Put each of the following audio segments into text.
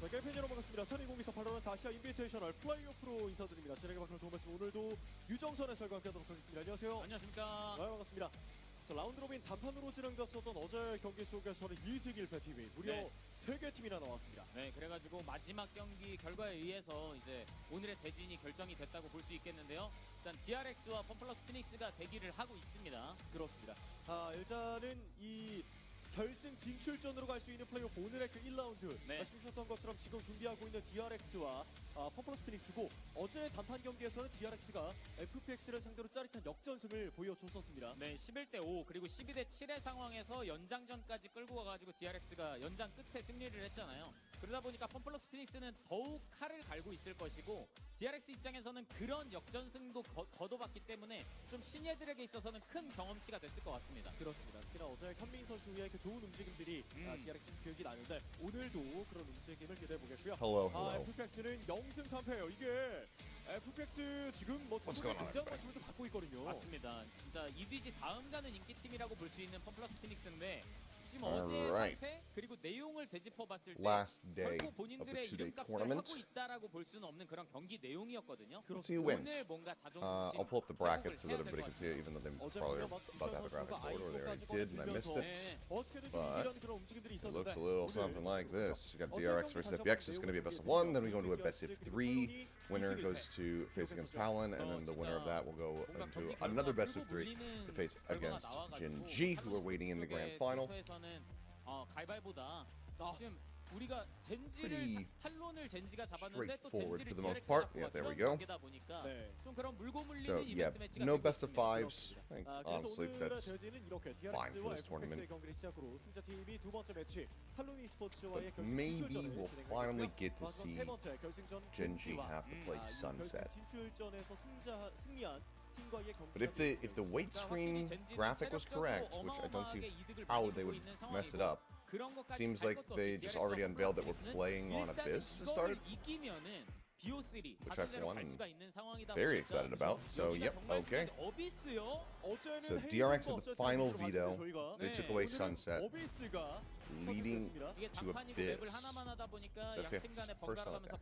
팬 여러분 반갑습니다. 2024 발로란트 아시아 인비테이셔널 플레이오프로 인사드립니다. 진행의 박으로 도움 말씀 오늘도 유정선 해설과 함께하도록 하겠습니다. 안녕하세요. 안녕하십니까. 네, 반갑습니다. 자, 라운드 로빈 단판으로 진행됐었던 어제 경기 속에서는 2승 1패 팀이 무려 3개 팀이나 나왔습니다. 네, 그래가지고 마지막 경기 결과에 의해서 이제 오늘의 대진이 결정이 됐다고 볼 수 있겠는데요. 일단 DRX와 펌플러스 피닉스가 대기를 하고 있습니다. 그렇습니다. 일단은 이 결승 진출전으로 갈 수 있는 플레이오프 오늘의 그 1라운드 말씀 주셨던 것처럼 지금 준비하고 있는 DRX와 펌플러스 피닉스고 어제 단판 경기에서는 DRX가 FPX를 상대로 짜릿한 역전승을 보여줬었습니다. 네, 11대5 그리고 12대7의 상황에서 연장전까지 끌고 가가지고 DRX가 연장 끝에 승리를 했잖아요. 그러다 보니까 펌플러스 피닉스는 더욱 칼을 갈고 있을 것이고 DRX 입장에서는 그런 역전승도 거둬봤기 때문에 좀 신예들에게 있어서는 큰 경험치가 됐을 것 같습니다. 그렇습니다. 특히나 어제 현민 선수의 그 좋은 움직임들이 DRX 기억이 나는데 오늘도 그런 움직임을 기대해 보겠고요. FPX는 0승 3패예요. 이게 FPX 지금 뭐 중국의 굉장한 관심을 받고 있거든요. 맞습니다. 진짜 EDG 다음 가는 인기팀이라고 볼 수 있는 펌플러스 피닉스인데 지금 어제 3패 그리고 내용을 되짚어봤을 때 결코 본인들의 이름값을 하고 있다라고 볼 수는 없는 그런 경기 내용이었거든요. 오늘 뭔가 자존심 I'll pull up the brackets so that everybody can see it, even though they probably are about to have a graphic board, or they already did and I missed it. But it looks a little something like this. We got DRX versus FPX. It's going to be a best of one. Then we go into a best of three. Winner goes to face against Talon, and then the winner of that will go into another best of three to face against Jin-Ji, who are waiting in the grand final. 가위바위보다 지금 우리가 젠지를 탈론을 젠지가 잡았는데 또 straightforward 젠지를 for the most DRX가 part. 잡고 Yeah, there we 그런 go. 관계다 보니까 좀 그런 물고 물리는 So yeah, 이벤트 매치가 no 되고 best of 있습니다. fives. I think honestly that's fine for this tournament. But maybe we'll finally get to see Gen.G have to play Sunset. But if the weight screen graphic was correct, which I don't see how they would mess it up, seems like they just already unveiled that we're playing on Abyss to start, which I've won and very excited about. So yep, okay. So DRX had the final veto. They took away Sunset, leading to Abyss. So FPX first on attack.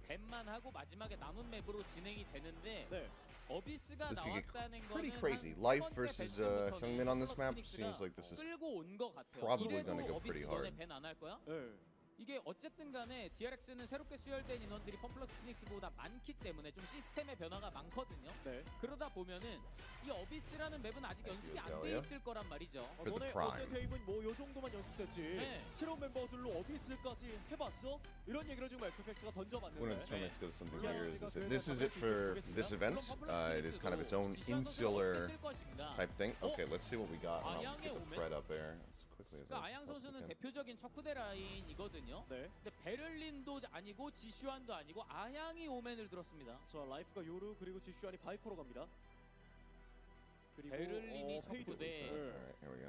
This could get pretty crazy. Life versus Hyungmin on this map seems like this is probably going to go pretty hard. 이게 어쨌든 간에 DRX는 새롭게 수혈된 인원들이 펌플러스 피닉스보다 많기 때문에 좀 시스템의 변화가 많거든요. 그러다 보면은 이 어비스라는 맵은 아직 연습이 안 돼 있을 거란 말이죠. 너네 어센테이브는 뭐요 정도만 연습됐지. 새로운 멤버들로 어비스까지 해봤어? 이런 얘기를 지금 FPX가 던져봤는데. One of the tournaments goes something here is this is it for this event. It is kind of its own insular type thing. Okay, let's see what we got. And I'll get the thread up there as quickly as 아양 선수는 대표적인 척후대 라인이거든요. 근데 베를린도 아니고 지슈안도 아니고 아양이 오맨을 들었습니다. 자, 라이프가 요루 그리고 지슈안이 바이퍼로 갑니다. 그리고 베를린이 척후대.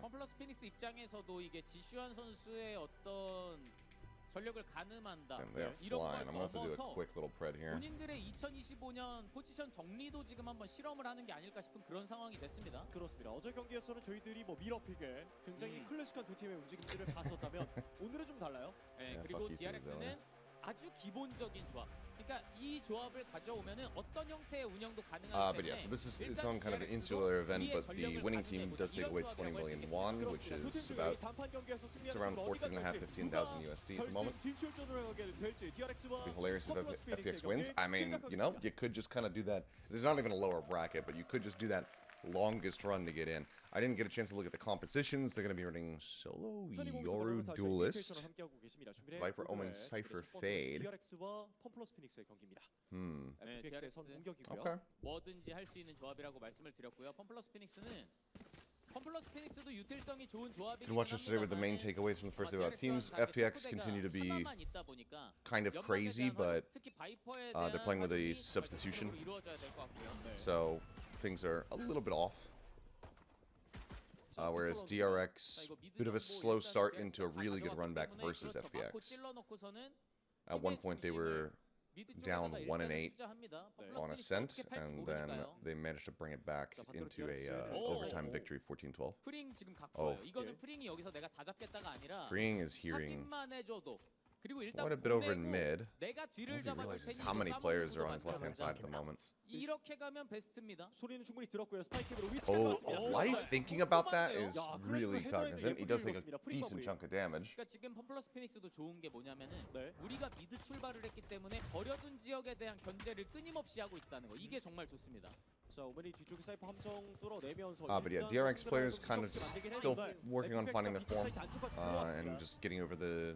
펌플러스 피닉스 입장에서도 이게 지슈안 선수의 어떤 전력을 가늠한다. 이런 걸 넘어서 본인들의 2025년 포지션 정리도 지금 한번 실험을 하는 게 아닐까 싶은 그런 상황이 됐습니다. 그렇습니다. 어제 경기에서는 저희들이 뭐 미러픽에 굉장히 클래식한 두 팀의 움직임들을 봤었다면 오늘은 좀 달라요. 그리고 DRX는 아주 기본적인 조합. 그러니까 이 조합을 가져오면은 어떤 형태의 운영도 가능하기 때문에. But yeah, so this is its own kind of an insular event, but the winning team does take away 20 million won, which is about it's around 14,500, 15,000 USD at the moment. It'd be hilarious if FPX wins. I mean, you know, you could just kind of do that. There's not even a lower bracket, but you could just do that longest run to get in. I didn't get a chance to look at the compositions. They're going to be running Solo, Yoru, Duelist, Viper, Omen, Cypher, Fade. Okay. 뭐든지 할 수 있는 조합이라고 말씀을 드렸고요. 펌플러스 피닉스도 유틸성이 좋은 조합이긴 You watch yesterday with the main takeaways from the first day about teams. FPX continue to be kind of crazy, but they're playing with a substitution. So things are a little bit off. Whereas DRX, bit of a slow start into a really good run back versus FPX. At one point they were down 1-8 on Ascent, and then they managed to bring it back into a overtime victory, 14-12. 프링 지금 각 보여요. 이거는 프링이 여기서 내가 다 잡겠다가 아니라 Freeing is hearing 확인만 해줘도 그리고 일단 Quite a bit over in 보내고 mid. 내가 I 뒤를 don't know if he 잡아줄 realizes 테니 how many 싸움을 players are on his 주고받자. left-hand side at the moment. 이렇게 가면 베스트입니다. 소리는 충분히 들었고요. 스파이크로 위치까지 Oh, 왔습니다. Life thinking about that is 야, really 클래식을 cognizant. He does take a 예쁘게 decent 읽었습니다. chunk of damage. 그러니까 지금 펌플러스 피닉스도 좋은 게 뭐냐면은 네. 우리가 미드 출발을 했기 때문에 버려둔 지역에 대한 견제를 끊임없이 하고 있다는 거. 이게 정말 좋습니다. 자, 오메니 뒤쪽에 사이퍼 함정 뚫어내면서 But yeah, DRX players kind of just still working on finding their form and just getting over the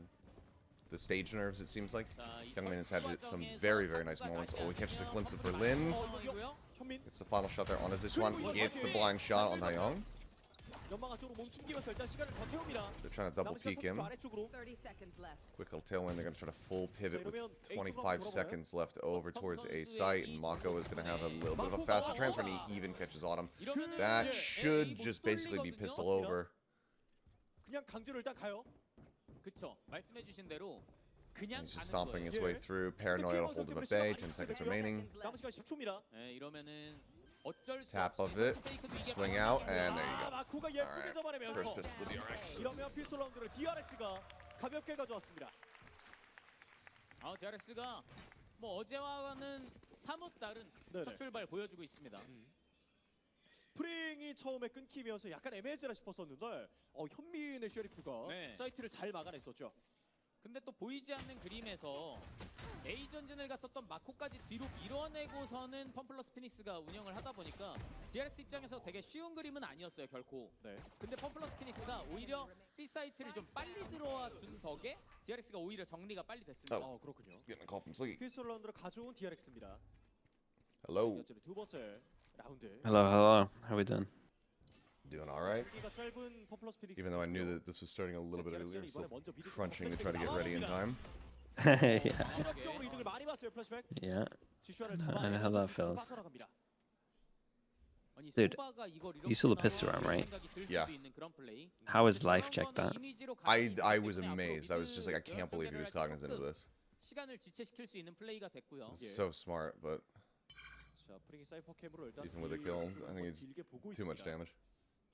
stage nerves, it seems like. 자, 이 Youngmin has had 선수 some 과정에서 very, very nice 사고가 moments. 나지 Oh, he catches a 않으면 glimpse of 펌플러스 Berlin. 상황이고요. 현민 Gets the final shot there on his one. He gets the blind shot on Taeyong. 연막 안쪽으로 몸 숨기면서 일단 시간을 더 태웁니다. They're trying to double 남은 시간 peek him. 30초 아래쪽으로. 30 seconds left. Quick little tailwind. They're going to try to full pivot with 이러면 25 seconds left over towards A site. And Mako is going to have a little bit of a faster transfer, and he even catches on him. 이러면은 That 이제 should A 못 just basically be 돌리거든요. pistol over. 그냥 강제로 일단 가요. 그쵸. 말씀해주신 대로 그냥 He's just 가는 stomping 거예요. his way through. Paranoia to hold him at bay. 10 seconds remaining. 남은 시간 10초입니다. 네, 이러면은 어쩔 수 Tap 없이 of it. 페이크도 이게 Swing 많이 out, 나오고요. and there you go. 마코가 예쁘게 Alright, 잡아내면서 first pistol to DRX. 이러면 피스톨 라운드를 DRX가 가볍게 가져왔습니다. DRX가 뭐 어제와는 사뭇 다른 네네. 첫 출발 보여주고 있습니다. 프링이 처음에 끊기면서 약간 애매해지라 싶었었는데 현민의 쉐리프가 네. 사이트를 잘 막아냈었죠. 근데 또 보이지 않는 그림에서 A 전진을 갔었던 마코까지 뒤로 밀어내고서는 펌플러스 피닉스가 운영을 하다 보니까 DRX 입장에서 되게 쉬운 그림은 아니었어요 결코. 네. 근데 펌플러스 피닉스가 오히려 B 사이트를 좀 빨리 들어와 준 덕에 DRX가 오히려 정리가 빨리 됐습니다. 그렇군요. Getting a call from Sliggy. 피스톨 라운드를 가져온 DRX입니다. Hello. 두 번째 라운드. Hello, hello. How we doing? Doing all right. 경기가 짧은 펌플러스 피닉스. Even though I knew that this was starting a little bit earlier, still crunching to try to get ready in time. yeah. 체력적으로 이득을 많이 봤어요 플래시백. Yeah. 지슈아를 I know how that 잡아내면서 feels. 빠져나갑니다. 아니, Dude, 소바가 이걸 you saw the 이렇게 pistol round, right? 생각이 들 Yeah. 수도 있는 그런 플레이. How is 근데 life 저런 check 거는 that? 이미지로 가지고 있기 I was 때문에 앞으로 amazed. I was just like, I 미드 can't believe he was 연결을 할 cognizant of 조금 this. 시간을 지체시킬 수 있는 플레이가 됐고요. It's so smart, but 자, 프링이 사이퍼 캠으로 일단 even with a kill, I think it's 길게 보고 too much 있습니다. damage.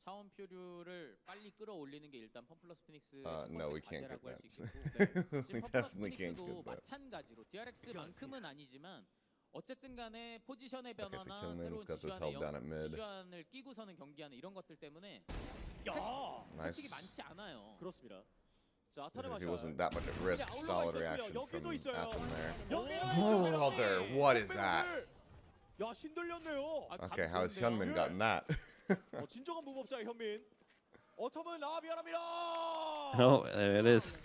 차원 표류를 빨리 끌어올리는 게 일단 펌플러스 피닉스 No, we can't get 과제라고 할 that. 수 있겠고 We 지금 펌플러스 definitely can't 피닉스도 get that. 마찬가지로 DRX만큼은 아니지만 어쨌든 간에 포지션의 Okay, so 변화나 Killman's 새로운 got this 지주안의 held down at mid. 지주안을 끼고서는 경기하는 이런 것들 때문에 야, 획득이 Nice. 많지 않아요. 그렇습니다. 자, 아타르 If he 마샬. wasn't that much at risk, solid reaction from Atham there. Oh, Brother, what is that? 야, 신들렸네요. Okay, how has Hyunmin gotten that? 진정한 무법자의 현민. 어텀은 미안합니다. Oh, there it is.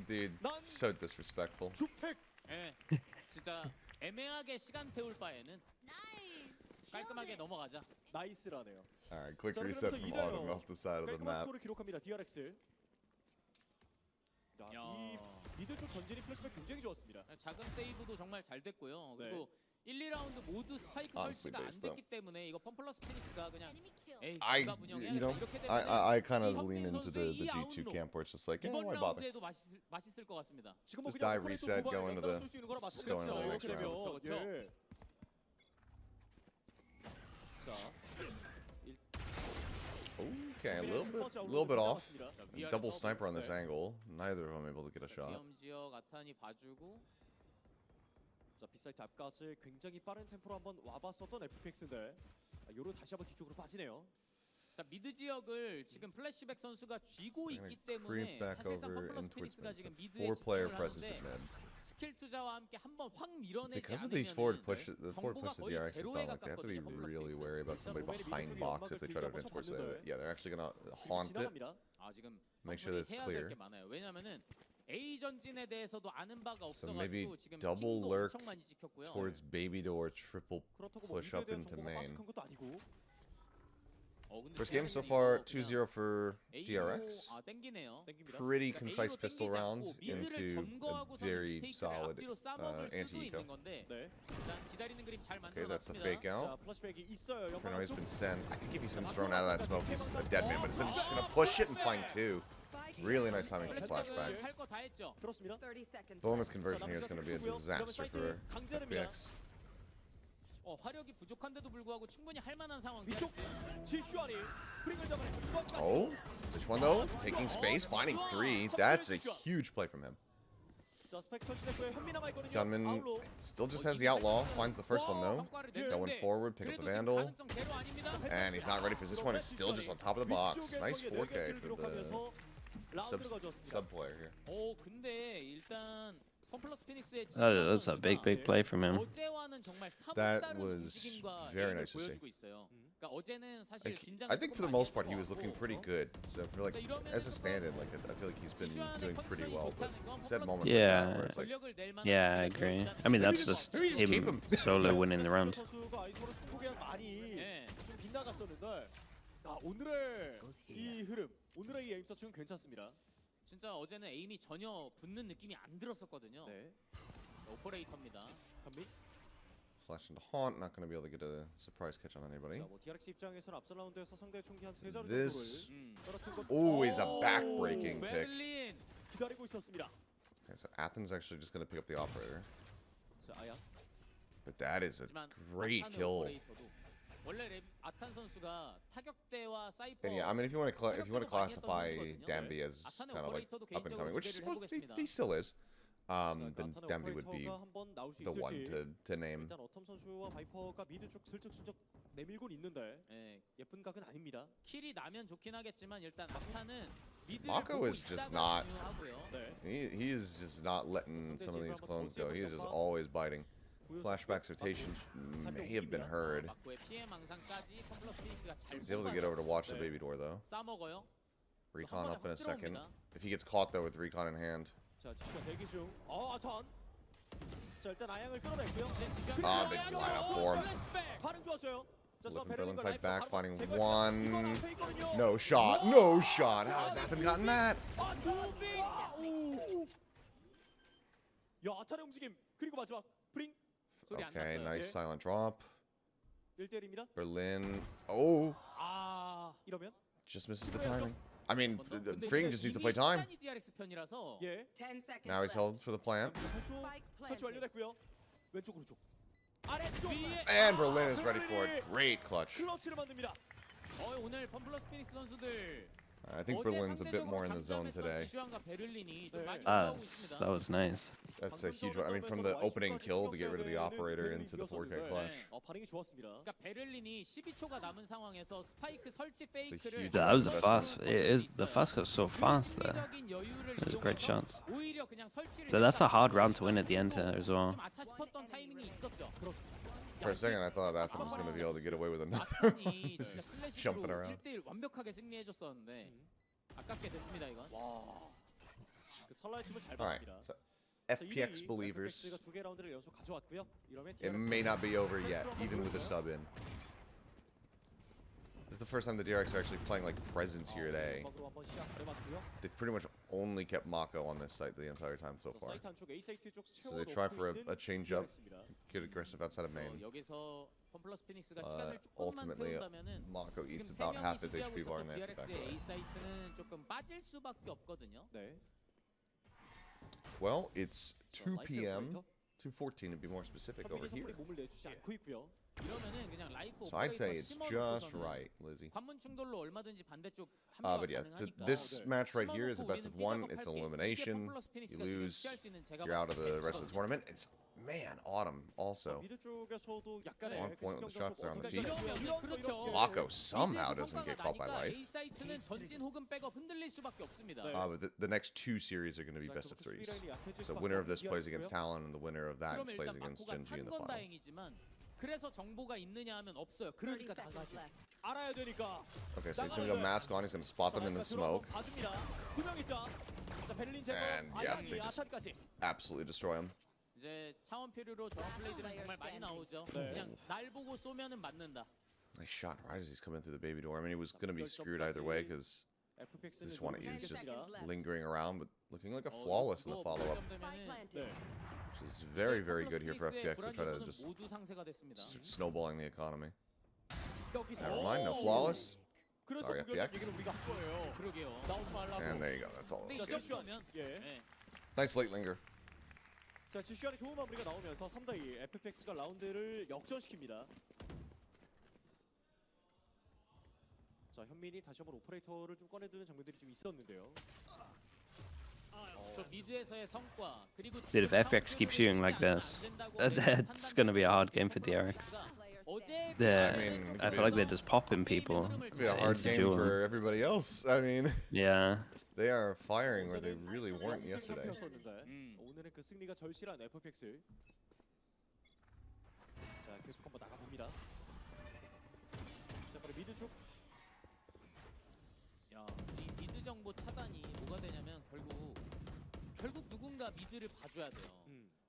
Dude, so disrespectful. 죽택. 예, 진짜 애매하게 시간 태울 바에는 깔끔하게 넘어가자. 나이스라네요. Alright, quick 자, reset 그러면서 from 이대로 Autumn off the side of the 깔끔한 map. 스코어를 기록합니다. DRX. 야, 이 미드 쪽 전진이 플래시백 굉장히 좋았습니다. 작은 세이브도 정말 잘 됐고요. 네. 그리고 1, 2라운드 모두 스파이크 Honestly 설치가 안 based, though. 됐기 때문에 이거 펌플러스 피닉스가 그냥 에이 I, 누가 운영해야 you know, 이렇게 되면 I kind of 이 lean 현민 into 선수의 the 이 G2 아웃으로 camp where it's just like, yeah, 이번 why bother? 라운드에도 맛있을 것 같습니다. 지금 뭐 Just 그냥 die, 오퍼레이터 reset, 두 go 방에 into 연달아 the- 쏠수 있는 거랑 just go into the 마찬가지잖아요. next 그러면. round. 예. 자, Okay, a little bit off. Double sniper on this angle. Neither of them able to get a shot. 위험 지역 아탄이 봐주고 자, 비사이트 앞까지 굉장히 빠른 템포로 한번 와봤었던 FPX인데 요로 다시 한번 뒤쪽으로 빠지네요. 자 미드 지역을 지금 플래시백 선수가 쥐고 Gonna 있기 creep 때문에 back 사실상 over 펌플러스 in towards 피닉스가 mid. 지금 So 미드에 4-player 집중을 presence 하는데 at mid. 스킬 투자와 함께 한번 확 밀어내지 Because of these forward push, the forward 정보가 push the 거의 DRX has 제로에 done, like they have to be 가깝거든요, 펌플러스 really 피닉스. wary about somebody behind box if they try to advance forward. So yeah, they're actually gonna haunt it. 지나갑니다. 지금 Make sure that it's 해야 clear. 될 게 많아요. 왜냐면은 A 전진에 대해서도 아는 바가 So maybe 없어가지고 지금 double 핑도 lurk 엄청 많이 찍혔고요. Towards baby door, triple 그렇다고 뭐 push 미드에 up 대한 into 정보가 main. 빠삭한 것도 아니고. 근데 First game so DRX far, 이거 그냥 2-0 for A로, DRX. 땡기네요. 땡깁니다. Pretty 그러니까 concise A로 pistol 땡기지 round 않고 미드를 into a 점거하고서는 very 테이크를 solid 앞뒤로 싸먹을 수도 anti-eco. 있는 건데 네. 일단 기다리는 그림 잘 Okay, that's the 만들어놨습니다. fake out. 자, 플래시백이 있어요. Paranoia's 연막 been sent. I think if he sends drone out of that smoke, he's a dead man. But instead, he's just gonna push it and find two. Really nice timing from flashback. 할거 다 했죠. 그렇습니다. 30 seconds Bonus left. conversion here is going to be a disaster for FPX. 화력이 부족한데도 불구하고 충분히 할 만한 상황. 위쪽 지슈아니 프링을 잡아내고 이번까지. Oh, Sichuan though, taking space, finding three. That's a huge play from him. 자, 스파이크 설치됐고요. 현미 남아 있거든요. Gunman 아울로. still just has the outlaw. Finds the first one though. Going forward, pick up the vandal. And he's not ready for this one. It's still just on top of the box. Nice 4K for the sub player here. 근데 일단 펌플러스 피닉스의 That's a big play from him. 어제와는 정말 That 다른 was 움직임과 very 예를 nice to see. 보여주고 있어요. 그러니까 어제는 사실 Like, 긴장을 I think for the 조금 most 많이 part he was 했던 looking 것 pretty 같고. good. So for like as a stand-in, like I feel like he's been doing pretty well. But he's had moments Yeah. like that where it's like, 전력을 낼 만한 Yeah, I 준비가 agree. 되어 I mean, 있다는 that's 게 just maybe just keep him him. solo winning the round. 선수가 서로 승부가 많이 네. 좀 빗나갔었는데 오늘의 이 흐름, 오늘의 이 에임 서칭은 괜찮습니다. 진짜 어제는 에임이 전혀 붙는 느낌이 안 들었었거든요. 네. 오퍼레이터입니다. 현미. flash into haunt, not going to be able to get a surprise catch on anybody. 자, 뭐 DRX 입장에서는 앞선 라운드에서 상대 총기 한 3자루 This 정도를 떨어뜨린 것. oh is a back-breaking pick. 베를린. 기다리고 있었습니다. Okay, so Athens actually just going to pick up the operator, 자, 아야. but that is a 하지만 great 아탄 kill. 오퍼레이터도 원래 아탄 선수가 타격대와 사이퍼 And yeah, I mean, if you want to classify Danby as 아탄의 kind of like 오퍼레이터도 up and coming, 개인적으로 which is 기대를 what 해보겠습니다. he still is, then 아탄의 Danby would be 오퍼레이터가 한번 나올 수 the one 있을지. to name. 일단 어텀 선수와 바이퍼가 미드 쪽 슬쩍슬쩍 내밀곤 있는데 예, 예쁜 각은 아닙니다. 킬이 나면 좋긴 하겠지만 일단 아탄은 미드를 Mako 보고 is just 있다가 not- 중요하고요. 네. He is just not letting some of these clones go. He is just always biting. Flashback rotation may have been heard. 마코의 피해 망상까지 컴플러스 피닉스가 잘 He's able to get over to watch the 네. baby door though. 싸먹어요. Recon up in a second. 들어옵니다. If he gets caught though with Recon in hand. 자, 지슈아 대기 중. 아탄. 자, 일단 아양을 끌어냈고요. Ah, they just line up for him. 반응 좋았어요. 자, Letting 베를린 Berlin fight back, 바로 finding 제거했다. one. 이건 앞에 있거든요. No shot. No shot. How has Athens gotten that? 아, 두빙. 와우. 야, 아탄의 움직임. 그리고 마지막 브링 소리 안 Okay, 났어요. nice silent drop. 1대1입니다. Berlin. Oh, 아, 이러면 just misses the timing. I mean, 근데 Fring 이게 just needs to 이미 play time. 시간이 DRX 편이라서 예. 10 seconds Now he's left. held for the plant. 한쪽 Spike 설치 planted. 완료됐고요. 왼쪽 오른쪽. 아래쪽. 위에 And Berlin is ready for it. Great clutch. 클러치를 만듭니다. 오늘 펌플러스 피닉스 선수들 I think 어제 Berlin's a bit more in the zone 상대적으로 today. 잠잠했던 지슈안과 베를린이 좀 네. 많이 Ah, 올라오고 있습니다. that was nice. That's a huge one. I mean, from the opening kill to get rid of the operator into the 4K clutch. 반응이 좋았습니다. 그러니까 베를린이 12초가 남은 상황에서 스파이크 설치 a 페이크를 huge That was a investment. fast. It is the fast got so fast there. 심리적인 여유를 It was a great 이용해서 chance. 오히려 그냥 설치를 That's a hard round to win at the end as well. 좀 아차 싶었던 타이밍이 있었죠. For a second, I thought Athens was going to be able to get away with another. 아탄이 진짜 Just jumping 플래시로 around. 1대1 완벽하게 승리해줬었는데 아깝게 됐습니다 이건. 와. 그 첫 라이트를 잘 All right, 봤습니다. so 자, FPX 1위, believers, FPX가 2개 라운드를 연속 가져왔고요. 이러면 it may not be over yet, even with the sub in. This is the first time the DRX are actually playing like presence here today. 음악으로 한번 시작 해봤고요. They've pretty much only kept Mako on this site the entire time so 자, far. 사이트 안쪽 A 사이트 쪽 So they try for a change up, DRX입니다. get aggressive outside of main. 여기서 펌플러스 피닉스가 시간을 조금만 Ultimately, 태운다면은 Mako 지금 eats 세 about 명이 half his 수비하고 HP bar in 있었던 the FP back. DRX의 A 사이트는 조금 빠질 수밖에 없거든요. 네. Well, it's 자, 2 라이트 p.m. 오퍼레이터. 2:14 to be more specific over 선수들이 here. 몸을 내주지 않고 있고요. 이러면은 그냥 라이프 So I'd say 오퍼레이터 it's 심어놓고서는 just right, Lizzie. 관문 충돌로 얼마든지 반대쪽 합류가 But yeah, 가능하니까. this 네. match right here is a 심어놓고 best of 우리는 one. 삐작업할게. It's 이게 elimination. 펌플러스 You 피닉스가 지금 lose, 취할 수 있는 제가 you're out of 봤을 the 때 rest of the 베스트거든요. tournament. It's man, Autumn also. 미드 쪽에서도 약간의 On point with the shots there on the 그러니까 peak. 이러면 그렇죠. Mako somehow 미드에서 doesn't get 성과가 caught by 나니까 life. A 사이트는 전진 혹은 백업 흔들릴 수밖에 없습니다. 네. But the next two series are going to be best of threes. So winner of this plays against Talon, and the winner of that 그러면 plays 일단 against 마코가 Gen G in the 산 건 final. 다행이지만 그래서 정보가 있느냐 하면 없어요. 30 그러니까 seconds 나가죠. left. 알아야 되니까. Okay, so he's going to go mask on. He's going to spot them in the smoke. 봐줍니다. 2명 있다. 자, 베를린 제거. And, yeah, 아양이 they just- 아탄까지. Absolutely destroy him. 이제 차원 표류로 저런 플레이들은 정말 많이 나오죠. 네. 그냥 날 보고 쏘면은 맞는다. Nice shot right as he's coming through the baby door. I mean, he was going to be screwed either way because FPX는 this one 노리고 is just 있습니다. lingering around, but looking like a flawless in the follow-up, Spike planted. 네. which is very, very good here for FPX to try to just 모두 상세가 됐습니다. snowballing the economy. 여기서 Never mind, no flawless. 그래서 Sorry, 무결점 FPX. 얘기는 우리가 한 거예요. 그러게요. 나오지 말라고. And there you go. That's all. 근데 자, 이 Good. 정도면 예. 네. Nice late linger. 자, 지슈안의 좋은 마무리가 나오면서 3대2 FPX가 라운드를 역전시킵니다. 자, 현민이 다시 한번 오퍼레이터를 좀 꺼내드는 장면들이 좀 있었는데요. 그렇죠. 미드에서의 성과 그리고 Dude, if FPX keeps shooting like this, it's gonna be a hard game for DRX. I feel like they're just popping people. It'd be a hard game for everybody else. I mean, Yeah. they are firing where they really weren't yesterday. 오늘은 그 승리가 절실한 FPX. 자, 계속 한번 나가 봅니다. 자, 바로 미드 쪽. 야, 이 미드 정보 차단이 뭐가 되냐면 결국 누군가 미드를 봐줘야 돼요.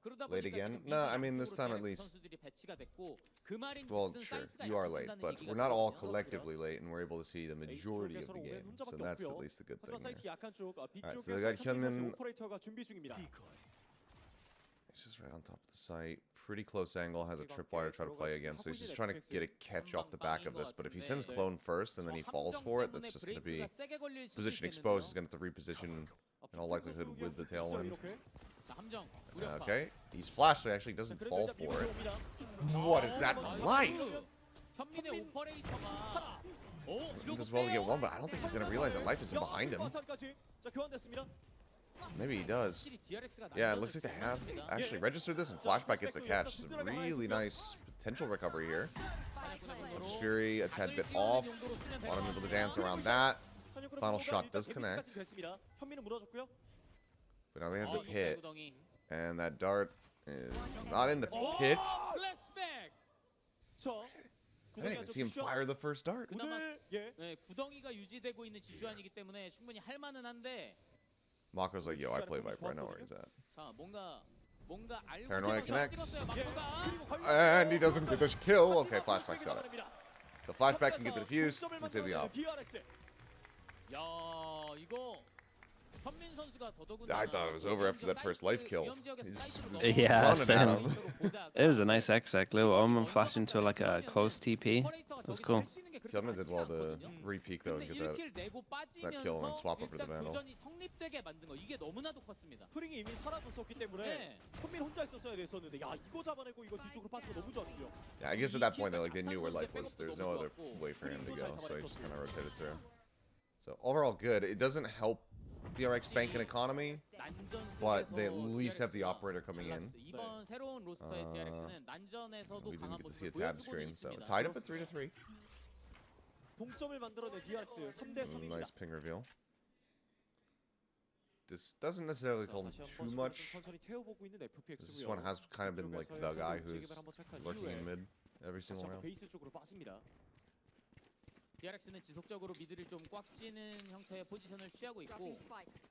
그러다 Late 보니까 again? 지금 No, I mean 미드 this time at 쪽으로 least. 선수들이 배치가 됐고 그 말인즉슨 Well, sure, 사이트가 you are late, 약해진다는 but 얘기가 we're not all 있거든요. collectively late, and we're able to see the majority of the game. So that's at least the good thing. 하지만 사이트 Here. 약한 쪽 Alright, 뒤쪽에서 so they got 현민 Hyunmin. 오퍼레이터가 준비 중입니다. He's just right on top of the site. Pretty close angle, has a tripwire to try to play again, so he's just trying to get a catch off the back of this. But if he sends clone first and then he falls for it, that's just going to be position exposed. He's going to have to reposition in all likelihood with the tailwind. Okay, he's flashed, so he actually doesn't fall for it. What is that life? 현민의 오퍼레이터가 He does well to get one, but I don't think he's going to realize that life isn't behind him. 자, 교환됐습니다. Maybe he does. Yeah, it looks like they have actually registered this, and Flashback gets the catch. It's a really nice potential recovery here. Just Fury a tad bit off. A lot of able to dance around that. Final shot does connect. 현민은 무너졌고요. But now they have the pit, and that dart is not in the pit. 자, I didn't even see him fire the first dart. 그나마 예. 네, 구덩이가 유지되고 있는 지슈안이기 때문에 충분히 할 만은 한데 Mako's like, yo, I play Viper. I know where he's at. 자, 뭔가 알고 Paranoia 있는 connects. 찍었어요, 마코가. And he doesn't get the kill. Okay, Flashback's got it. So Flashback can get the defuse and save the op. 야, 이거 현민 선수가 더더군다나 I thought it was over after that first life kill. He's Yeah, running at same. him. It was a nice exec. Little Omen flash into like a close TP. That was cool. Hyunmin did well to re-peek though and get that kill and then swap over the Vandal. 도전이 성립되게 만든 거 이게 너무나도 컸습니다. 프링이 이미 사라졌었기 때문에 현민 혼자 있었어야 됐었는데 야 이거 잡아내고 이거 뒤쪽으로 빠진 거 너무 좋았고요. Yeah, I guess at that point they knew where life was. There's no other way for him to go, so he just kind of rotated through. So overall good. It doesn't help DRX bank and economy, but they at least have the operator coming in. 이번 새로운 로스터의 DRX는 난전에서도 We 강한 didn't get to see 모습을 a tab 보여주고 screen, so 있습니다. tied up at 3-3. 동점을 만들어낸 DRX 3대 3입니다. Nice ping reveal. This doesn't necessarily tell him too much. This one has kind of been like the guy who's lurking in mid every single round. 베이스 쪽으로 빠집니다. DRX는 지속적으로 미드를 좀 꽉 찌는 형태의 포지션을 취하고 있고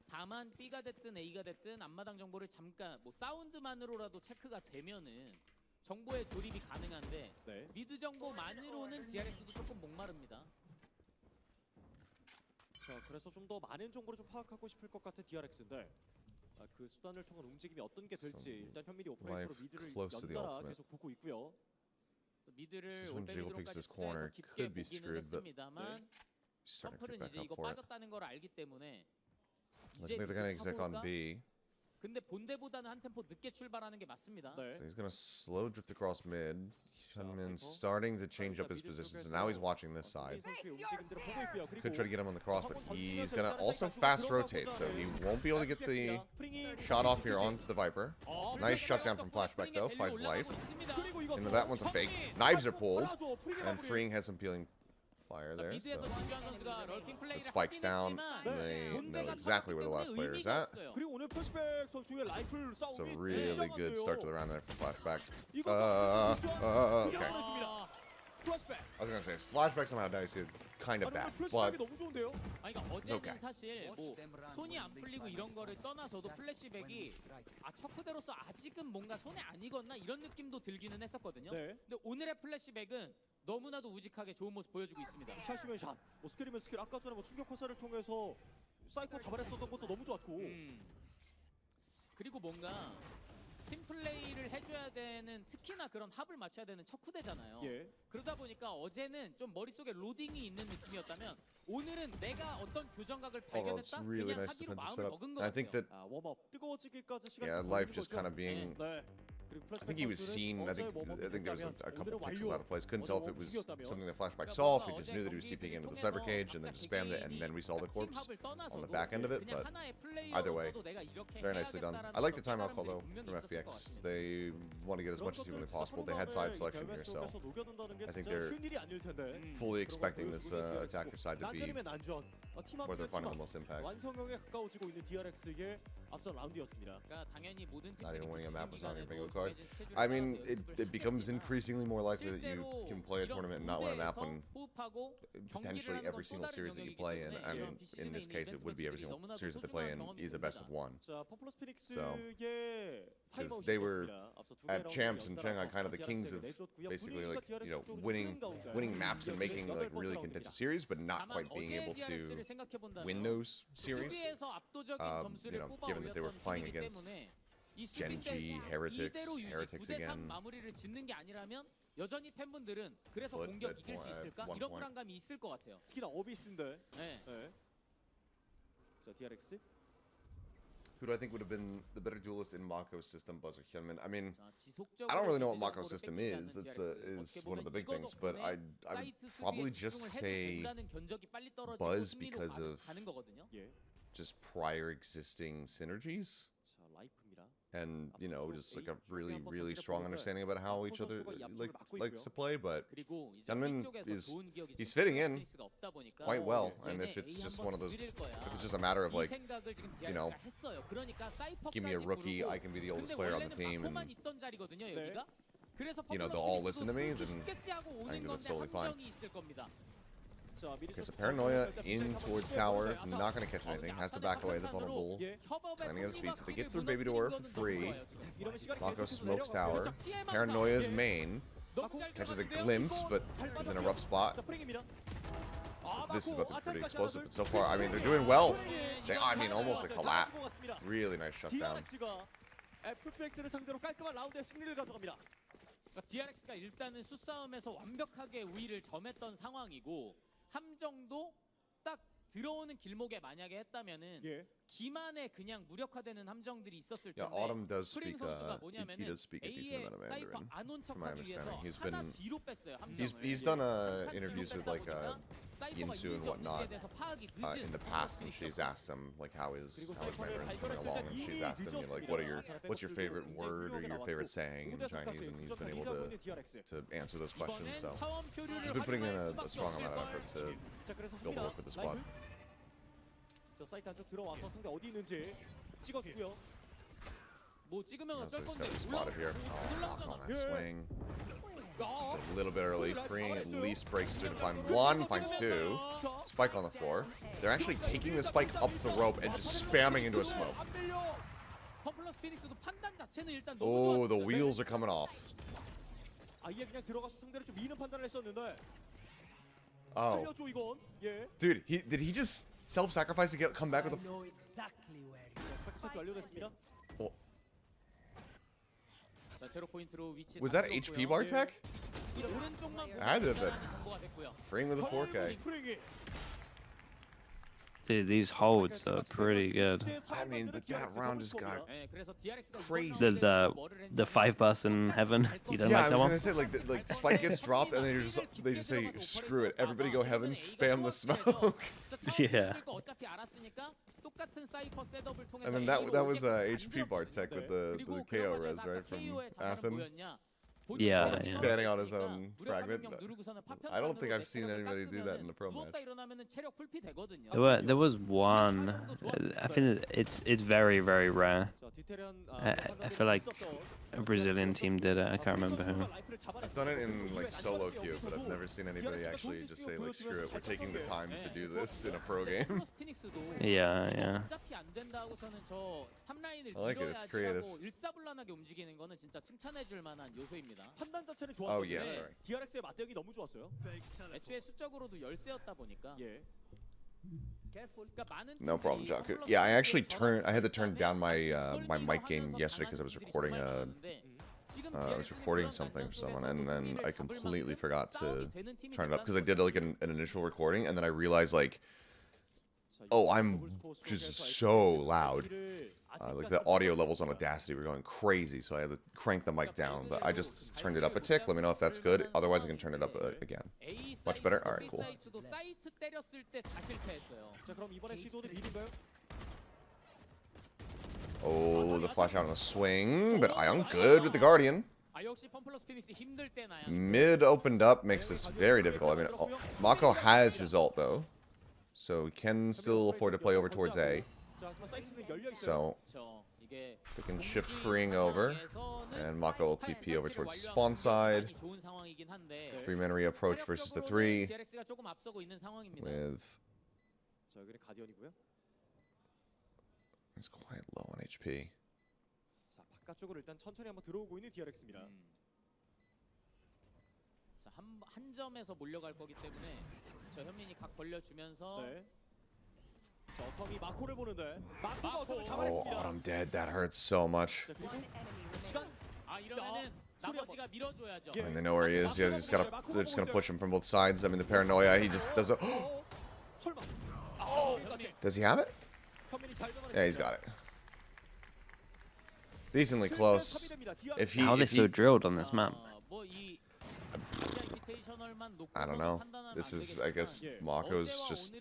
다만 B가 됐든 A가 됐든 앞마당 정보를 잠깐 뭐 사운드만으로라도 체크가 되면은 정보의 조립이 가능한데 네. 미드 정보만으로는 DRX도 조금 목마릅니다. 자, 그래서 좀 더 많은 정보를 좀 파악하고 싶을 것 같은 DRX인데 그 수단을 통한 움직임이 어떤 게 될지 일단 현민이 오퍼레이터로 미드를 연달아 계속 보고 있고요. 미드를 when Jiggle picks this corner, 깊게 could be 보기는 screwed, but 했습니다만 starting to 커플은 creep back 이제 up 이거 for it. 빠졌다는 걸 알기 때문에 Looks 이제 like they're gonna exec on 가볼까? B. 근데 본대보다는 한 템포 늦게 출발하는 게 맞습니다. 네. So he's gonna slow drift across mid. Hyunmin starting to change up his position, so now he's watching this side. Could try to get him on the cross, but he's gonna also fast rotate, so he won't be able to get the shot off here onto the Viper. Nice shutdown from Flashback though, finds life. And that one's a fake. Knives are pulled, and Freeing has some peeling fire there, so it spikes down. They know exactly where the last player is at. It's a really good start to the round there for Flashback. Okay. I was gonna say, Flashback somehow dies here kind of bad, but 아니, 그러니까 어제는 okay. 사실 뭐 손이 안 풀리고 이런 거를 떠나서도 플래시백이 첫 그대로서 아직은 뭔가 손에 안 익었나 이런 느낌도 들기는 했었거든요. 네. 근데 오늘의 플래시백은 너무나도 우직하게 좋은 모습 보여주고 있습니다. 샷이면 샷, 뭐 스킬이면 스킬. 아까 전에 뭐 충격 화살을 통해서 사이퍼 잡아냈었던 것도 너무 좋았고. 그리고 뭔가 팀 플레이를 해줘야 되는 특히나 그런 합을 맞춰야 되는 척후대잖아요. 예. 그러다 보니까 어제는 좀 머릿속에 로딩이 있는 느낌이었다면 오늘은 내가 어떤 교정각을 although it's 발견했다 really 그냥 nice 하기로 defensive 마음을 setup. 먹은 것 I think 같아요. that 웜업 뜨거워지기까지 시간이 yeah, 좀 life 걸리는 just 거죠. kind of being 네. I think he was seen. I think there was a couple pixels out of place. Couldn't tell if it was something the flashback saw. If he just knew that he was TPing into the cyber cage and then just spammed it, and then we saw the corpse on the back end of it. But either way, very nicely done. I like the timeout call though from FPX. They want to get as much as humanly possible. They had side selection here, so I think they're fully expecting this attacker side to be where they're finding the most impact. Not even winning a map was on your bingo card. I mean, it becomes increasingly more likely that you can play a tournament and not win a map when potentially every single series that you play in, I mean, in this case, it would be every single series that they play in is a best of one. So, because they were at Champs and Shanghai kind of the kings of basically like, you know, winning maps and making like really contentious series, but not quite being able to win those series. You know, given that they were playing against Genji, Heretics again. 여전히 팬분들은 그래서 공격 이길 수 있을까? 이런 불안감이 있을 것 같아요. 특히나 어비스인데. 네. 자, DRX. Who do I think would have been the better duelist in Mako's system, Buzz or Hyunmin? I mean, I don't really know what Mako's system is. Is one of the big things, but I would probably just say Buzz because of just prior existing synergies. And you know, just like a really strong understanding about how each other likes to play. But Hyunmin he's fitting in quite well. And if it's just one of those, if it's just a matter of like, you know, give me a rookie, I can be the oldest player on the team, and you know they'll all listen to me, then I think that's totally fine. Okay, so Paranoia in towards tower, not going to catch anything, has to back away the vulnerable, landing at his feet, so they get through Baby Door for free. Mako smokes tower, Paranoia's main, catches a glimpse, but is in a rough spot. This is about to be pretty explosive, but so far, I mean, they're doing well. I mean, almost a collapse. Really nice shutdown. FPX를 상대로 깔끔한 라운드의 승리를 가져갑니다. DRX가 일단은 수싸움에서 완벽하게 우위를 점했던 상황이고 함정도 딱 들어오는 길목에 만약에 했다면은 기만에 그냥 무력화되는 함정들이 있었을 텐데 스프링 선수가 뭐냐면은 A의 사이퍼 안 온척하기 위해서 하나 뒤로 뺐어요 함정을. He's done interviews with like Yinsu and whatnot in the past, and she's asked him like how is Mandarin's coming along, and she's asked him, you know, like what's your favorite word or your favorite saying in Chinese, and he's been able to answer those questions. So he's been putting in a strong amount of effort to build a work with the squad. 자, 사이트 안쪽 들어와서 상대 어디 있는지 찍어주고요. 뭐 찍으면 어쩔 So he's 건데 got to be spotted here. Oh, knock on that swing. It's a little bit early. Freeing at least breaks through to find one, finds two. Spike on the floor. They're actually taking the spike up the rope and just spamming into a smoke. Oh, the wheels are coming off. 아예 그냥 들어가서 상대를 좀 미는 판단을 했었는데. Oh, 살려줘 이건. 예. dude, did he just self-sacrifice to come back with a? Oh. Was that HP bar tech? I had to have been. Freeing with a 4K. Dude, these holds are pretty good. I mean, but that round just got crazy. The 5 in heaven. You don't like that one? I was gonna say like Spike gets dropped and they just say screw it, everybody go heaven, spam the smoke. Yeah. And then that was HP bar tech with the KO res, right, from Athen. Yeah, Standing on his own fragment. I don't think I've seen anybody do that in a pro match. There was one. I think it's very rare. I feel like a Brazilian team did it. I can't remember who. I've done it in like solo queue, but I've never seen anybody actually just say like screw it, we're taking the time to do this in a pro game. Yeah. I like it. It's creative. 판단 자체는 좋았었는데 Oh yeah, sorry. DRX의 맞대응이 너무 좋았어요. 애초에 수적으로도 열세였다 보니까. 예. No problem, Jaku. Yeah, I had to turn down my my mic gain yesterday because I was recording something for someone, and then I completely forgot to turn it up because I did like an initial recording, and then I realized like Oh, I'm just so loud. Like the audio levels on Audacity were going crazy, so I had to crank the mic down. But I just turned it up a tick. Let me know if that's good. Otherwise, I can turn it up again. Much better? Alright, cool. Oh, the flash out on the swing. But Ion good with the Guardian. Mid opened up makes this very difficult. I mean, Mako has his ult, though. So he can still afford to play over towards A. So they can shift freeing over, and Mako will TP over towards spawn side. 3-man reapproach versus the 3 with. He's quite low on HP. 바깥쪽으로 일단 천천히 한번 들어오고 있는 DRX입니다. 자, 한 점에서 몰려갈 거기 때문에 저 현민이 각 벌려주면서. 네. 자, 어텀이 마코를 보는데 마코가 어텀을 Oh, 잡아냈습니다. Autumn dead. That hurts so much. 시간. 이러면은 나머지가 밀어줘야죠. I mean, they know where he is. Yeah, they're just gonna push him from both sides. I mean, the paranoia. He just does it. 설마. Does he have it? Yeah, he's got it. Decently close. If he, How are they so drilled on this map? I don't know. This is, I guess, Mako's just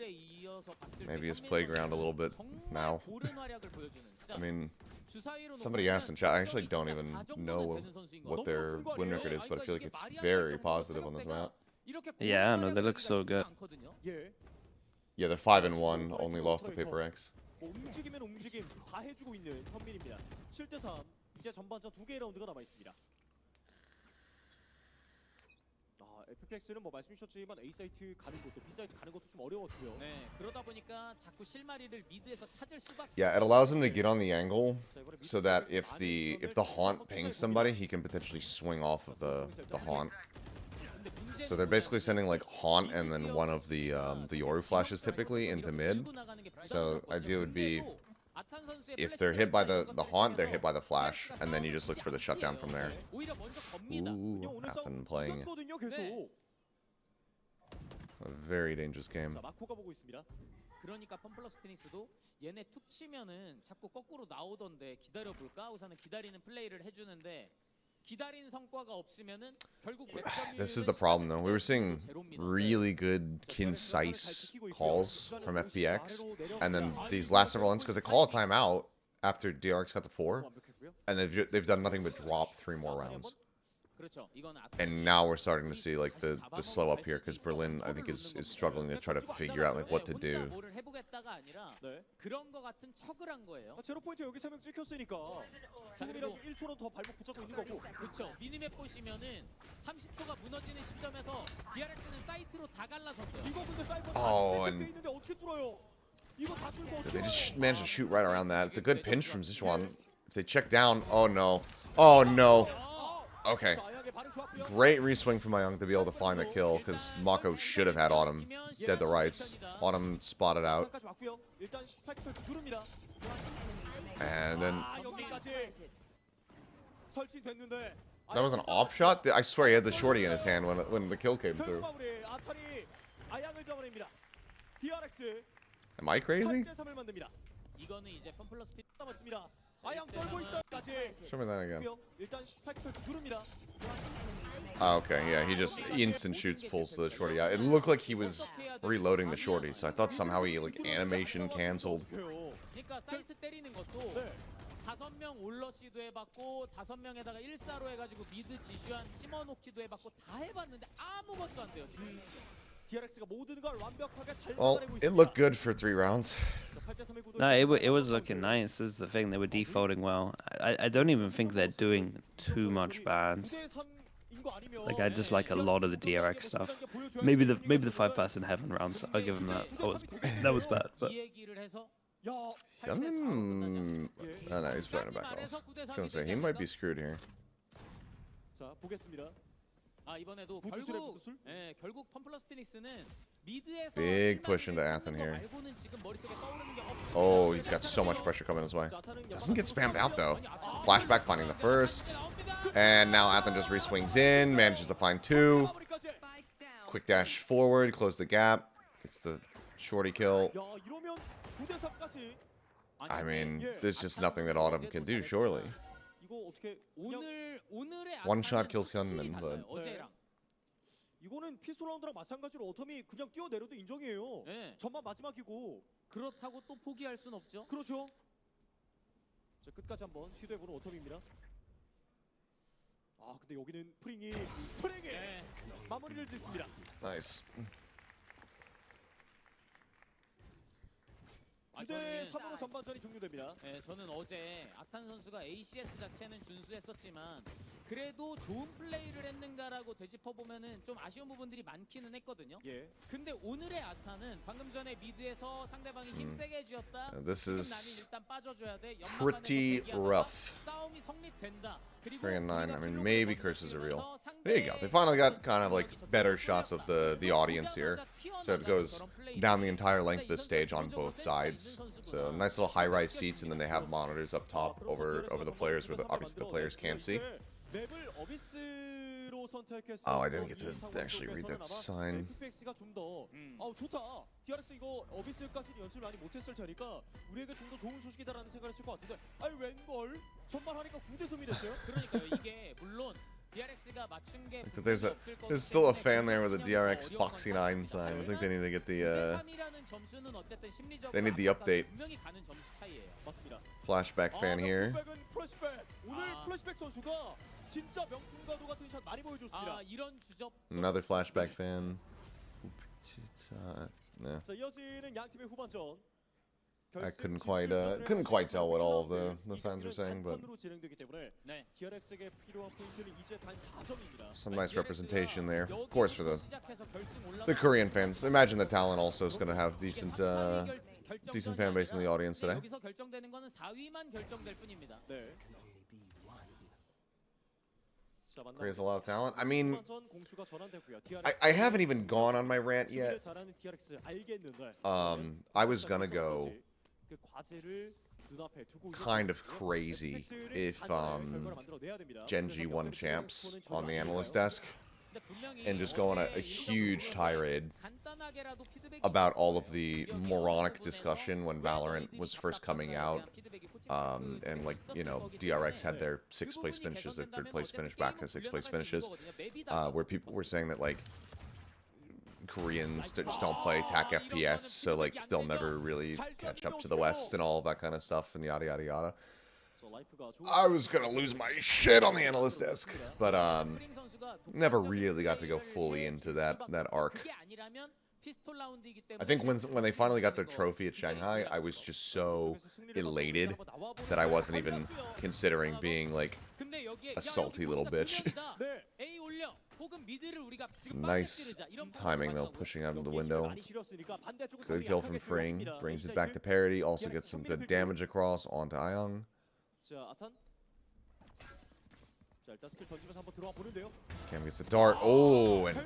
maybe his playground a little bit now. I mean, somebody asked in chat. I actually don't even know what their win record is, but I feel like it's very positive on this map. Yeah, no, they look so good. Yeah, they're 5-1. Only lost to FPX. 움직이면 움직임 다 해주고 있는 현민입니다. 7대3 이제 전반전 2개의 라운드가 남아 있습니다. FPX는 뭐 말씀 주셨지만 A 사이트 가는 것도 B 사이트 가는 것도 좀 어려웠고요. 네, 그러다 보니까 자꾸 실마리를 미드에서 찾을 수밖에. Yeah, it allows him to get on the angle so that if the haunt pings somebody, he can potentially swing off of the haunt. So they're basically sending like haunt and then one of the Yoru flashes typically into mid. So idea would be if they're hit by the haunt, they're hit by the flash, and then you just look for the shutdown from there. Ooh, Athen playing a very dangerous game. 그러니까 펌플러스 피닉스도 얘네 툭 치면은 자꾸 거꾸로 나오던데 기다려볼까? 우선은 기다리는 플레이를 해주는데. This is the problem, though. We were seeing really good, concise calls from FPX, and then these last several ones, because they call a timeout after DRX got to 4, and they've done nothing but drop 3 more rounds. And now we're starting to see like the slow up here, because Berlin, I think, is struggling to try to figure out like what to do. 제로 포인트 여기 3명 찍혔으니까 조금이라도 1초로 더 발목 붙잡고 있는 거고. 그렇죠. 미니맵 보시면은 30초가 무너지는 시점에서 DRX는 사이트로 다 갈라섰어요. 이거 근데 사이버 and 있는데 어떻게 뚫어요? 이거 다 뚫고 they just managed to shoot right around that. It's a good pinch from Sichuan. If they check down, oh no, oh no. Okay. Great reswing from Mayung to be able to find the kill, because Mako should have had Autumn dead to rights. Autumn spotted out. And then that was an off shot? I swear he had the shorty in his hand when the kill came through. Am I crazy? Show me that again. Oh, okay, yeah, he just instant shoots, pulls the shorty out. It looked like he was reloading the shorty, so I thought somehow he like animation canceled. Well, it looked good for 3 rounds. No, it was looking nice. This is the thing. They were defaulting well. I don't even think they're doing too much bad. Like, I just like a lot of the DRX stuff. Maybe the 5-person heaven rounds. I'll give them that. That was bad, but. Oh no, he's playing it back off. I was gonna say he might be screwed here. Big push into Athen here. Oh, he's got so much pressure coming his way. Doesn't get spammed out though. Flashback finding the first. And now Athen just re-swings in, manages to find 2. Quick dash forward, close the gap. Gets the shorty kill. 야, 이러면 9대 3까지. I mean, there's just nothing that Autumn can do, surely. 이거 어떻게 그냥 오늘의 One shot 아타는 kills 확실히 Hyunmin, 달라요, but- 어제랑. 이거는 피스톨 라운드랑 마찬가지로 어텀이 그냥 뛰어내려도 인정이에요. 네. 전만 마지막이고. 그렇다고 또 포기할 순 없죠. 그렇죠. 자, 끝까지 한번 시도해보는 어텀입니다. 아, 근데 여기는 프링이 네. 마무리를 짓습니다. Nice. 9대 3으로 전반전이 종료됩니다. 네, 저는 어제 아탄 선수가 ACS 자체는 준수했었지만 그래도 좋은 플레이를 했는가라고 되짚어보면은 좀 아쉬운 부분들이 많기는 했거든요. 예. 근데 오늘의 아타는 방금 전에 미드에서 상대방이 힘세게 해쥐었다. This 지금 나는 is 일단 빠져줘야 돼. 연막 pretty 안에서 대기하다가 rough. 싸움이 성립된다. 그리고 3 and 9. I 우리가 mean, 킬로그를 maybe 먼저 curses are real. 띄우면서 There you go. They finally got kind of like better shots of the audience here. So it goes down the entire length of the stage on both sides. So nice little high-rise seats, and then they have monitors up top over the players, where obviously the players can't see. Oh, I didn't get to actually read that sign. FPX가 좀 더 좋다. DRX 이거 어비스까지는 연습을 많이 못했을 테니까 우리에게 좀 더 좋은 소식이다라는 생각을 했을 것 같은데 아니 웬걸 전반하니까 9대 3이 됐어요? 그러니까요. 이게 물론 DRX가 맞춘 게 There's still a fan there with a DRX Foxy 9 sign. I think they need to get the they need the update. 분명히 가는 점수 차이예요. 맞습니다. Flashback fan here. 플래시백. 오늘 플래시백 선수가 진짜 명품가도 같은 샷 많이 보여줬습니다. 이런 주접. Another flashback fan. Nah. 자, 이어지는 양 팀의 후반전. I couldn't quite tell what all of the signs were saying, but 네. DRX에게 필요한 포인트는 이제 단 4점입니다. some nice representation there. Of course, for the Korean fans. Imagine that Talon also is going to have decent fan base in the audience today. 여기서 결정되는 거는 4위만 결정될 뿐입니다. 네. Korea's a lot of talent. I mean, I haven't even gone on my rant yet. I was gonna go kind of crazy if Genji won champs on the analyst desk and just go on a huge tirade about all of the moronic discussion when Valorant was first coming out, and like, you know, DRX had their 6th place finishes, their 3rd place finish back to 6th place finishes, where people were saying that like Koreans just don't play TAC FPS, so like they'll never really catch up to the West and all of that kind of stuff and yada yada yada. I was gonna lose my shit on the analyst desk, but never really got to go fully into that arc. I think when they finally got their trophy at Shanghai, I was just so elated that I wasn't even considering being like a salty little bitch. Nice timing though, pushing out of the window. Good kill from Fring, brings it back to parity, also gets some good damage across onto Ayong. Cam gets a dart. Oh, and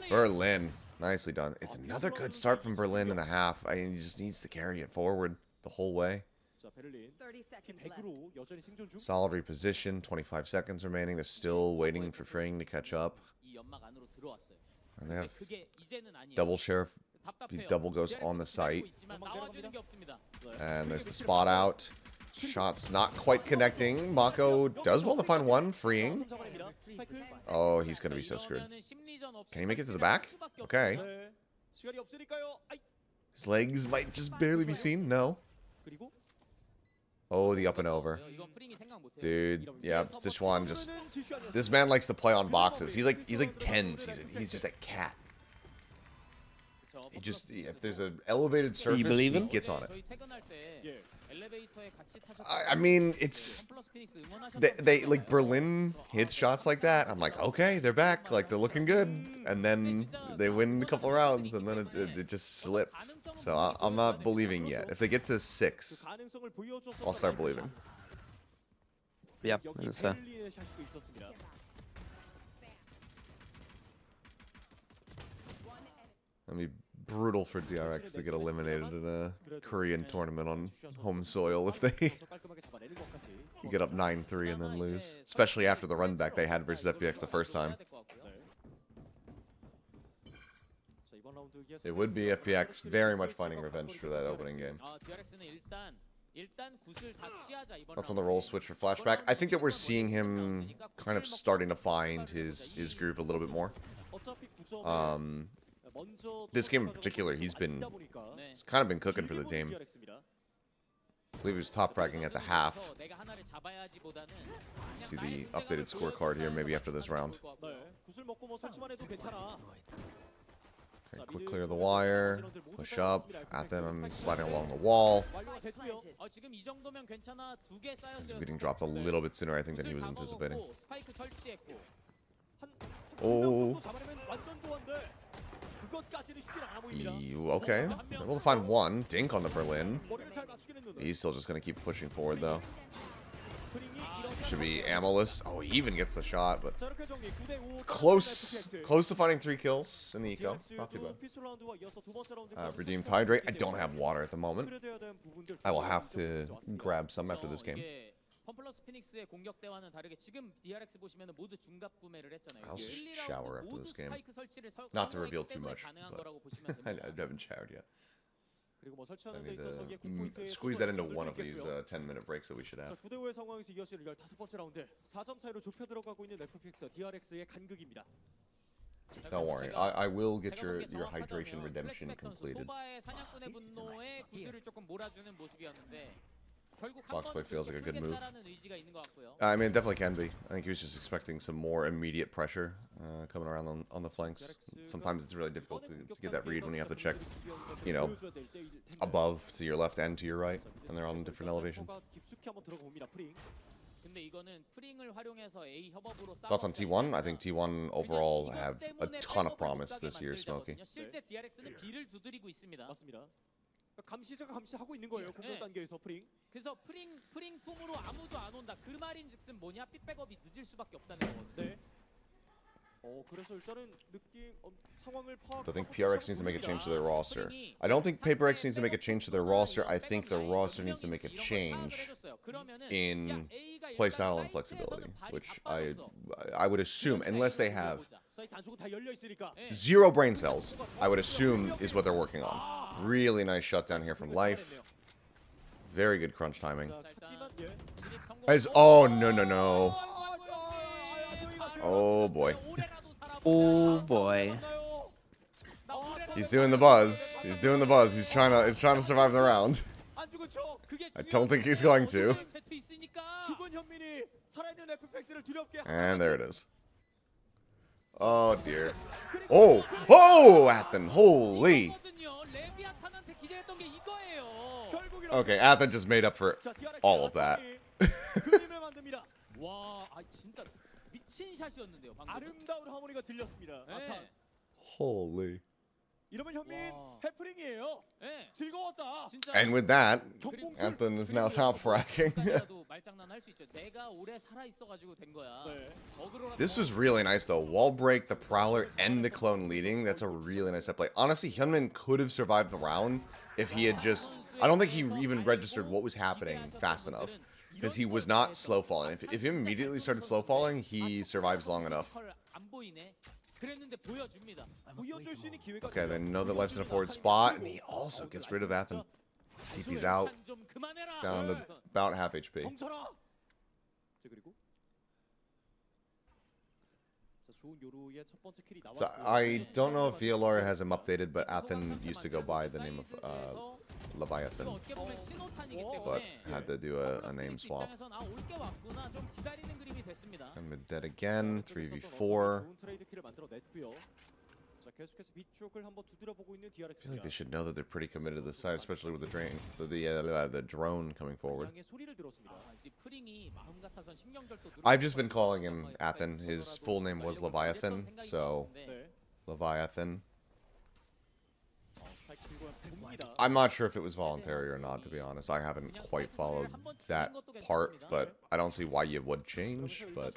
Berlin. Nicely done. It's another good start from Berlin in the half. I mean, he just needs to carry it forward the whole way. 30 seconds left. Solid reposition. 25 seconds remaining. They're still waiting for Fring to catch up. And they have double sheriff. Double goes on the site. And there's the spot out. Shots not quite connecting. Mako does well to find one, freeing. Oh, he's going to be so screwed. Can he make it to the back? Okay. His legs might just barely be seen. No. Oh, the up and over. Dude, yeah, Sichuan just... This man likes to play on boxes. He's like 10s. He's just a cat. He just... If there's an elevated surface, he gets on it. I mean, it's... They like, Berlin hits shots like that. I'm like, okay, they're back. Like, they're looking good. And then they win a couple rounds, and then it just slipped. So I'm not believing yet. If they get to 6, I'll start believing. Yeah, that's fair. I mean, brutal for DRX to get eliminated in a Korean tournament on home soil if they get up 9-3 and then lose. Especially after the run back they had versus FPX the first time. It would be FPX very much finding revenge for that opening game. Thoughts on the role switch for Flashback? I think that we're seeing him kind of starting to find his groove a little bit more. This game in particular, he's kind of been cooking for the team. I believe he was top fragging at the half. See the updated scorecard here, maybe after this round. Okay, quick clear of the wire, push up, Athen sliding along the wall. He's getting dropped a little bit sooner, I think, than he was anticipating. Oh. Okay, able to find one. Dink on the Berlin. He's still just going to keep pushing forward, though. Should be ammoless. Oh, he even gets the shot, but close to finding 3 kills in the eco. Not too bad. Redeemed hydrate. I don't have water at the moment. I will have to grab some after this game. I'll shower after this game. Not to reveal too much, but I haven't showered yet. I need to squeeze that into one of these 10-minute breaks that we should have. Don't worry, I will get your hydration redemption completed. Foxboy feels like a good move. I mean, it definitely can be. I think he was just expecting some more immediate pressure coming around on the flanks. Sometimes it's really difficult to get that read when you have to check, you know, above to your left and to your right, and they're on different elevations. Thoughts on T1? I think T1 overall have a ton of promise this year, Smokey. 감시하고 있는 거예요. 공격 단계에서 프링. 그래서 프링 품으로 아무도 안 온다. 그 말인즉슨 뭐냐? 픽백업이 늦을 수밖에 없다는 거거든요. 네. 그래서 일단은 느낌 상황을 파악. I think PRX needs to make a change to their roster. I don't think PaperX needs to make a change to their roster. I think their roster needs to make a change in playstyle and flexibility, which I would assume, unless they have 0 brain cells, I would assume is what they're working on. Really nice shutdown here from Life. Very good crunch timing. Oh, no. Oh, boy. Oh, boy. He's doing the buzz. He's trying to survive the round. I don't think he's going to. And there it is. Oh, dear. Oh, Athen, holy. Okay, Athen just made up for all of that. Holy. And with that, Athen is now top fracking. This was really nice though. Wall break, the Prowler, and the clone leading. That's a really nice set play. Honestly, Hyunmin could have survived the round if he had just... I don't think he even registered what was happening fast enough. Because he was not slow falling. If he immediately started slow falling, he survives long enough. Okay, they know that Life's in a forward spot, and he also gets rid of Athen. TP's out, down to about half HP. So I don't know if VLR has him updated, but Athen used to go by the name of Leviathan, but had to do a name swap. And with that again, 3v4. I feel like they should know that they're pretty committed to this side, especially with the drone coming forward. I've just been calling him Athen. His full name was Leviathan, so Leviathan. I'm not sure if it was voluntary or not, to be honest. I haven't quite followed that part, but I don't see why you would change, but...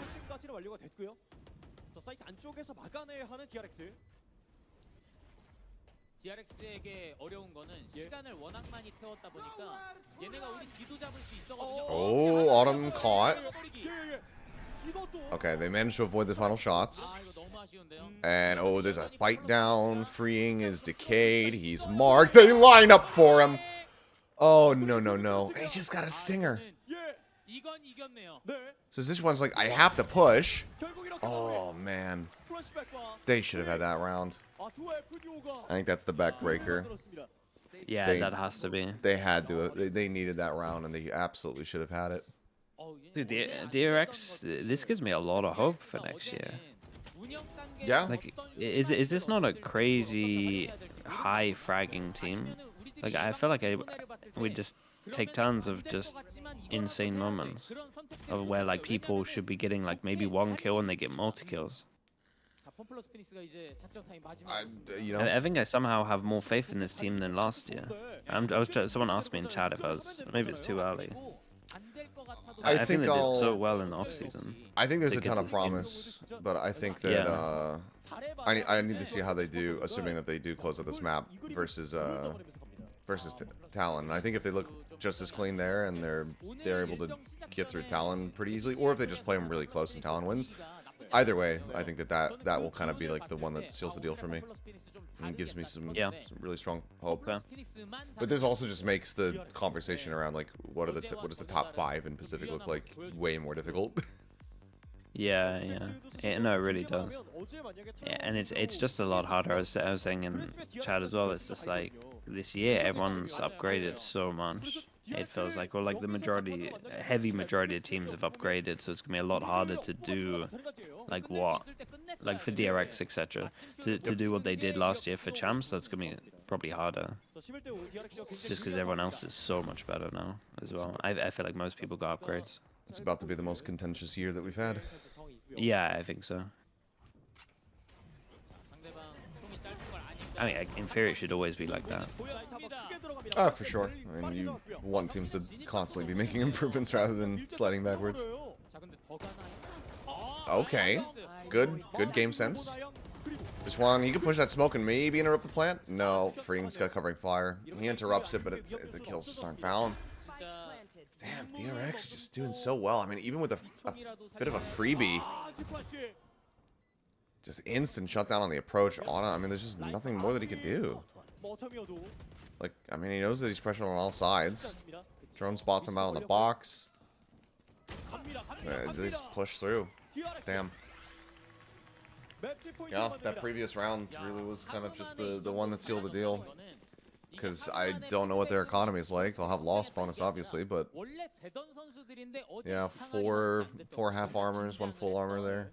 DRX에게 어려운 거는 시간을 워낙 많이 태웠다 보니까 얘네가 우리 뒤도 잡을 수 있어거든요. Oh, Autumn caught. Okay, they managed to avoid the final shots. And, oh, there's a bite down. Freeing is decayed. He's marked. They line up for him. Oh, no, no, no. And he's just got a stinger. So this one's like, I have to push. Oh, man. They should have had that round. I think that's the backbreaker. Yeah, that has to be. They had to. They needed that round, and they absolutely should have had it. Dude, DRX, this gives me a lot of hope for next year. Yeah. Like, is this not a crazy high fragging team? Like, I feel like we just take tons of just insane moments of where like people should be getting like maybe one kill and they get multi kills. I think I somehow have more faith in this team than last year. Someone asked me in chat if maybe it's too early. I think they did so well in the off season. I think there's a ton of promise, but I think that I need to see how they do, assuming that they do close out this map versus Talon. And I think if they look just as clean there and they're able to get through Talon pretty easily, or if they just play them really close and Talon wins. Either way, I think that will kind of be like the one that seals the deal for me and gives me some really strong hope. But this also just makes the conversation around like what does the top 5 in Pacific look like way more difficult. Yeah. No, it really does. Yeah, and it's just a lot harder. As I was saying in chat as well, it's just like this year everyone's upgraded so much. It feels like, well, like the heavy majority of teams have upgraded, so it's gonna be a lot harder to do, like for DRX, etc. To do what they did last year for champs. That's gonna be probably harder, just because everyone else is so much better now as well. I feel like most people got upgrades. It's about to be the most contentious year that we've had. Yeah, I think so. I mean, in theory, it should always be like that. For sure. I mean, you want teams to constantly be making improvements rather than sliding backwards. Okay. Good game sense. This one, he can push that smoke and maybe interrupt the plant. No, Freeing's got covering fire. He interrupts it, but the kills just aren't found. Damn, DRX is just doing so well. I mean, even with a bit of a freebie, just instant shutdown on the approach. I mean, there's just nothing more that he could do. Like, I mean, he knows that he's pressured on all sides. Drone spots him out on the box. They just push through. Damn. Yeah, that previous round really was kind of just the one that sealed the deal. Because I don't know what their economy is like. They'll have loss bonus, obviously, but yeah, four half armors, 1 full armor there.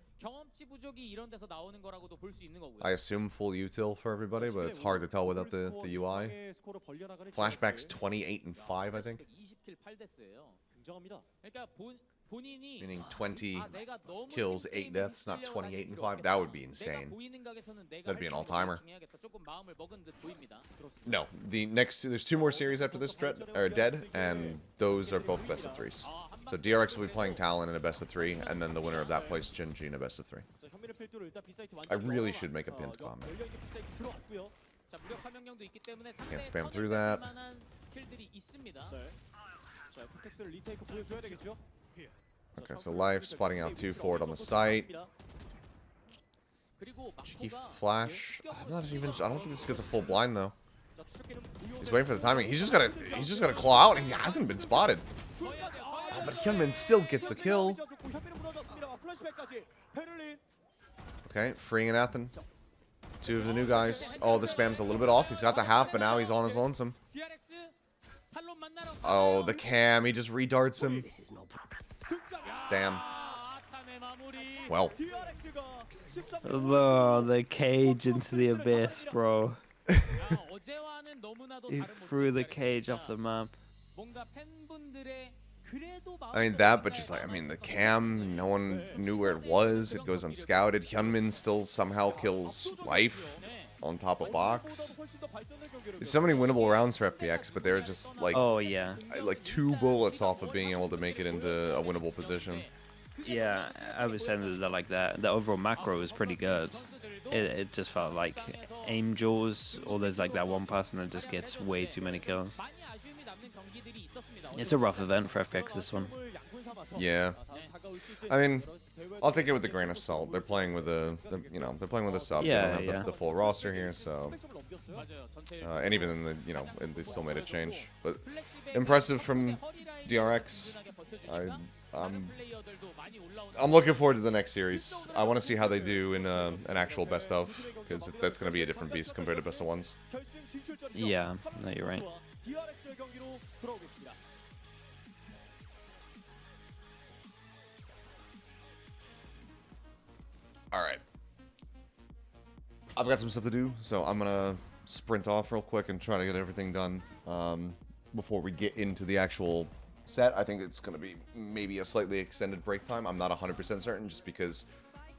I assume full util for everybody, but it's hard to tell without the UI. Flashback's 28 and 5, I think. Meaning 20 kills, 8 deaths, not 28 and 5. That would be insane. That'd be an all-timer. No, there's 2 more series after this dead, and those are both best of 3s. So DRX will be playing Talon in a best of 3, and then the winner of that plays Genji in a best of 3. I really should make a pinned comment. Can't spam through that. Okay, so Life spotting out 2 forward on the site. Cheeky flash. I don't think this gets a full blind though. He's waiting for the timing. He's just gotta claw out. He hasn't been spotted. Oh, but Hyunmin still gets the kill. Okay, freeing an Athen. 2 of the new guys. Oh, the spam's a little bit off. He's got the half, but now he's on his lonesome. Oh, the cam. He just redarts him. Damn. Well. Oh, the cage into the abyss, bro. He threw the cage off the map. I mean, but just like, I mean, the cam, no one knew where it was. It goes unscouted. Hyunmin still somehow kills Life on top of box. There's so many winnable rounds for FPX, but they're just like, oh yeah, like 2 bullets off of being able to make it into a winnable position. Yeah, I was saying that like that. The overall macro was pretty good. It just felt like aim jaws, or there's like that one person that just gets way too many kills. It's a rough event for FPX, this one. Yeah. I mean, I'll take it with a grain of salt. They're playing with a, you know, they're playing with a sub. Yeah, they don't have the full roster here, so and even in the, you know, they still made a change. But impressive from DRX. I'm looking forward to the next series. I want to see how they do in an actual best of, because that's going to be a different beast compared to best of ones. Yeah, no, you're right. All right. I've got some stuff to do, so I'm going to sprint off real quick and try to get everything done before we get into the actual set. I think it's going to be maybe a slightly extended break time. I'm not 100% certain, just because,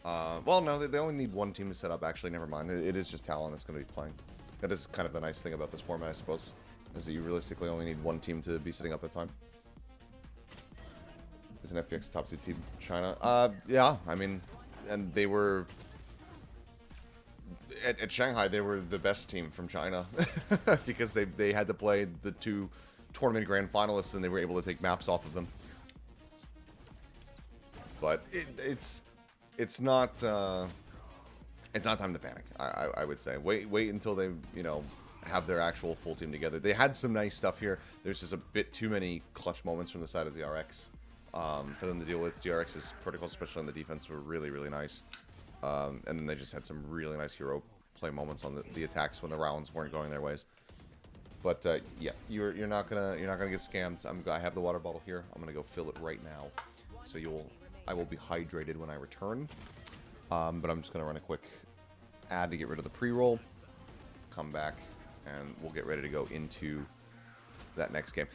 well, no, they only need one team to set up. Actually, never mind. It is just Talon that's going to be playing. That is kind of the nice thing about this format, I suppose, is that you realistically only need one team to be setting up at a time. Is an FPX top 2 team China? Yeah, I mean, and they were at Shanghai, they were the best team from China because they had to play the 2 tournament grand finalists and they were able to take maps off of them. But it's not time to panic. I would say wait until they, you know, have their actual full team together. They had some nice stuff here. There's just a bit too many clutch moments from the side of the DRX for them to deal with. DRX's protocols, especially on the defense, were really, really nice. And then they just had some really nice hero play moments on the attacks when the rounds weren't going their ways. But yeah, you're not gonna get scammed. I have the water bottle here. I'm gonna go fill it right now, so I will be hydrated when I return. But I'm just gonna run a quick ad to get rid of the pre-roll, come back, and we'll get ready to go into that next game.